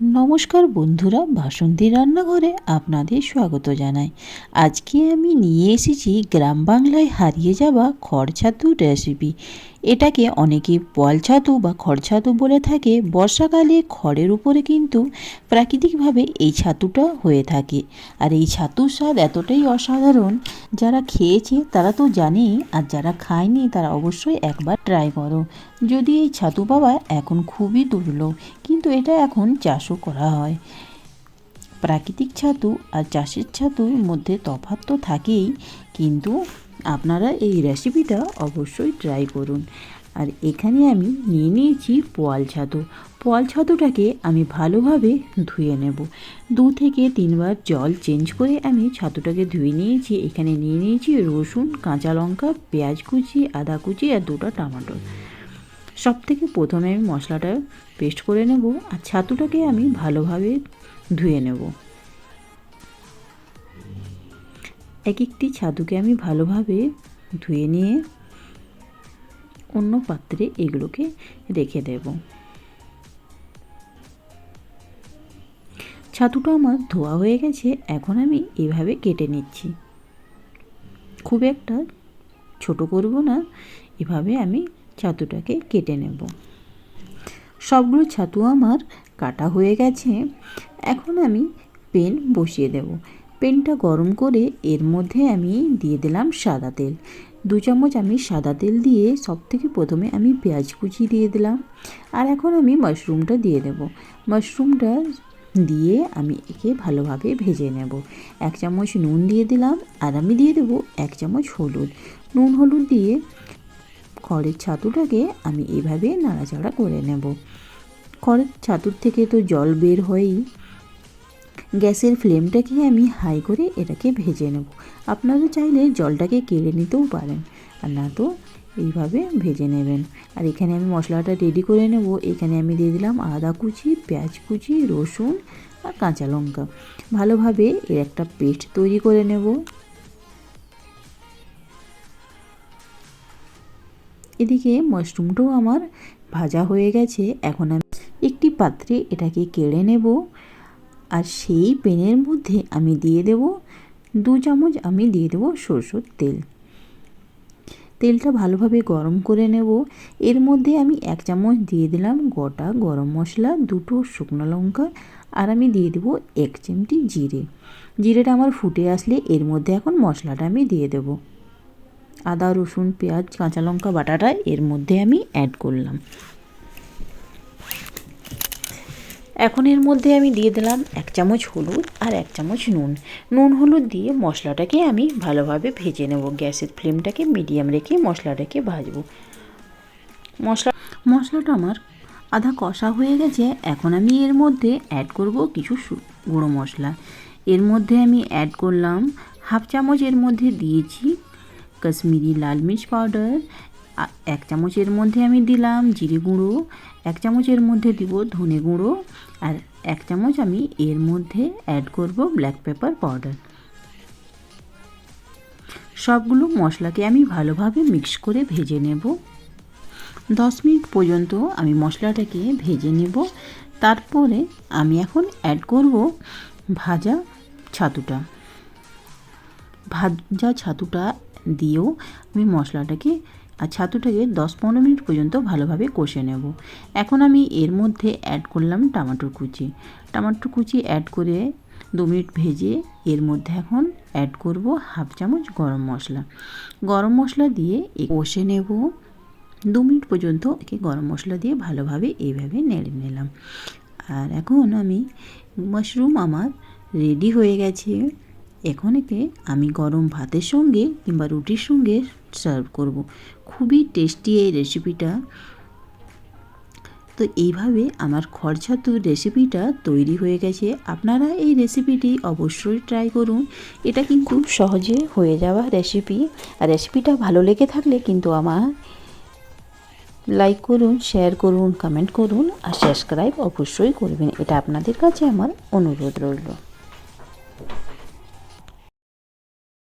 নমস্কার বন্ধুরা, বাসন্তী রান্নাঘরে আপনাদের স্বাগত জানাই। আজকে আমি নিয়ে এসেছি গ্রাম বাংলায় হারিয়ে যাওয়া খড় ছাতুর রেসিপি। এটাকে অনেকে পল ছাতু বা খড় ছাতু বলে থাকে। বর্ষাকালে খড়ের উপরে কিন্তু প্রাকৃতিকভাবে এই ছাতুটা হয়ে থাকে। আর এই ছাতুর স্বাদ এতটাই অসাধারণ, যারা খেয়েছে তারা তো জানেই, আর যারা খায়নি তারা অবশ্যই একবার ট্রাই করো। যদি এই ছাতু পাওয়া এখন খুবই দুর্লভ, কিন্তু এটা এখন চাষও করা হয়। প্রাকৃতিক ছাতু আর চাষের ছাতুর মধ্যে তফাৎ তো থাকেই, কিন্তু আপনারা এই রেসিপিটা অবশ্যই ট্রাই করুন। আর এখানে আমি নিয়ে নিয়েছি পোয়াল ছাতু। পোয়াল ছাতুটাকে আমি ভালোভাবে ধুয়ে নেব। 2 থেকে 3 বার জল চেঞ্জ করে আমি ছাতুটাকে ধুয়ে নিয়েছি। এখানে নিয়ে নিয়েছি রসুন, কাঁচা লঙ্কা, পেঁয়াজ কুচি, আদা কুচি আর 2টা টমেটো। সব থেকে প্রথমে আমি মশলাটা পেস্ট করে নেব, আর ছাতুটাকে আমি ভালোভাবে ধুয়ে নেব। এক একটি ছাতুকে আমি ভালোভাবে ধুয়ে নিয়ে অন্য পাত্রে এগুলোকে রেখে দেব। ছাতুটা আমার ধোয়া হয়ে গেছে, এখন আমি এভাবে কেটে নিচ্ছি। খুব একটা ছোট করব না, এভাবে আমি ছাতুটাকে কেটে নেব। সবগুলো ছাতু আমার কাটা হয়ে গেছে। এখন আমি প্যান বসিয়ে দেব। প্যানটা গরম করে এর মধ্যে আমি দিয়ে দিলাম সাদা তেল। 2 চামচ আমি সাদা তেল দিয়ে সবথেকে প্রথমে আমি পেঁয়াজ কুচি দিয়ে দিলাম। আর এখন আমি মাশরুমটা দিয়ে দেব। মাশরুমটা দিয়ে আমি একে ভালোভাবে ভেজে নেব। 1 চামচ নুন দিয়ে দিলাম, আর আমি দিয়ে দেব 1 চামচ হলুদ। নুন হলুদ দিয়ে খড়ের ছাতুটাকে আমি এভাবে নাড়াচাড়া করে নেব। খড়ের ছাতুর থেকে তো জল বের হয়ই। গ্যাসের ফ্লেমটাকে আমি হাই করে এটাকে ভেজে নেব। আপনারা চাইলে জলটাকে কেড়ে নিতেও পারেন, আর না তো এইভাবে ভেজে নেবেন। আর এখানে আমি মশলাটা রেডি করে নেব। এখানে আমি দিয়ে দিলাম আদা কুচি, পেঁয়াজ কুচি, রসুন আর কাঁচা লঙ্কা। ভালোভাবে এর একটা পেস্ট তৈরি করে নেব। এদিকে মাশরুমটাও আমার ভাজা হয়ে গেছে। এখন আমি একটি পাত্রে এটাকে কেড়ে নেব, আর সেই প্যানের মধ্যে আমি দিয়ে দেব 2 চামচ আমি দিয়ে দেব সরষের তেল। তেলটা ভালোভাবে গরম করে নেব। এর মধ্যে আমি 1 চামচ দিয়ে দিলাম গোটা গরম মশলা, 2টো শুকনো লঙ্কা, আর আমি দিয়ে দেব 1 চিমটি জিরে। জিরেটা আমার ফুটে আসলে এর মধ্যে এখন মশলাটা আমি দিয়ে দেব। আদা, রসুন, পেঁয়াজ, কাঁচা লঙ্কা বাটাটা এর মধ্যে আমি অ্যাড করলাম। এখন এর মধ্যে আমি দিয়ে দিলাম 1 চামচ হলুদ আর 1 চামচ নুন। নুন হলুদ দিয়ে মশলাটাকে আমি ভালোভাবে ভেজে নেব। গ্যাসের ফ্লেমটাকে মিডিয়াম রেখে মশলাটাকে ভাজবো। মশলাটা আমার আধা কষা হয়ে গেছে। এখন আমি এর মধ্যে অ্যাড করব কিছু গুঁড়ো মশলা। এর মধ্যে আমি অ্যাড করলাম 1/2 চামচ, এর মধ্যে দিয়েছি কাশ্মীরি লাল মির্চ পাউডার। 1 চামচের মধ্যে আমি দিলাম জিরে গুঁড়ো, 1 চামচের মধ্যে দিব ধনে গুঁড়ো, আর 1 চামচ আমি এর মধ্যে অ্যাড করব ব্ল্যাক পেপার পাউডার। সবগুলো মশলাকে আমি ভালোভাবে মিক্স করে ভেজে নেব। 10 মিনিট পর্যন্ত আমি মশলাটাকে ভেজে নেব। তারপরে আমি এখন অ্যাড করব ভাজা ছাতুটা। ভাজা ছাতুটা দিয়েও আমি মশলাটাকে আর ছাতুটাকে 10-15 মিনিট পর্যন্ত ভালোভাবে কষে নেব। এখন আমি এর মধ্যে অ্যাড করলাম টমেটো কুচি। টমেটো কুচি অ্যাড করে 2 মিনিট ভেজে এর মধ্যে এখন অ্যাড করব 1/2 চামচ গরম মশলা। গরম মশলা দিয়ে কষে নেব 2 মিনিট পর্যন্ত। একে গরম মশলা দিয়ে ভালোভাবে এইভাবে নেড়ে নিলাম। আর এখন আমি মাশরুম আমার রেডি হয়ে গেছে। এখন একে আমি গরম ভাতের সঙ্গে কিংবা রুটির সঙ্গে সার্ভ করব। খুবই টেস্টি এই রেসিপিটা। তো এইভাবে আমার খড় ছাতুর রেসিপিটা তৈরি হয়ে গেছে। আপনারা এই রেসিপিটি অবশ্যই ট্রাই করুন। এটা কিন্তু খুব সহজে হয়ে যাওয়া রেসিপি। আর রেসিপিটা ভালো লেগে থাকলে কিন্তু আমার লাইক করুন, শেয়ার করুন, কমেন্ট করুন, আর সাবস্ক্রাইব অবশ্যই করবেন। এটা আপনাদের কাছে আমার অনুরোধ রইল।